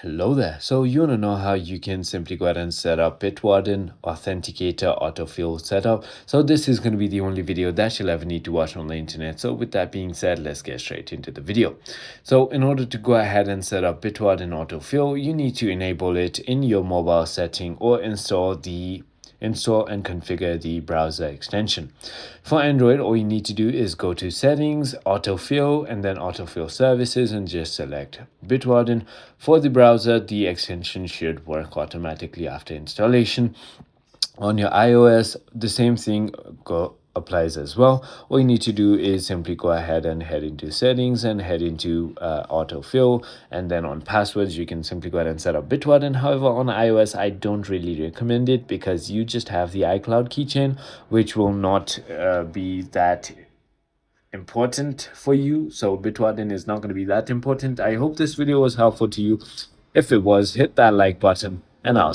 Hello there. So you want to know how you can simply go ahead and set up Bitwarden Authenticator Autofill setup. So this is going to be the only video that you'll ever need to watch on the internet. So with that being said, let's get straight into the video. So in order to go ahead and set up Bitwarden Autofill, you need to enable it in your mobile setting or install and configure the browser extension. For Android, all you need to do is go to settings, autofill, and then autofill services, and just select Bitwarden. For the browser, the extension should work automatically after installation. On your iOS, the same thing applies as well. All you need to do is simply go ahead and head into settings and head into autofill, and then on passwords you can simply go ahead and set up Bitwarden. However, on iOS I don't really recommend it because you just have the iCloud keychain, which will not be that important for you. So Bitwarden is not going to be that important. I hope this video was helpful to you. If it was, hit that like button, and I'll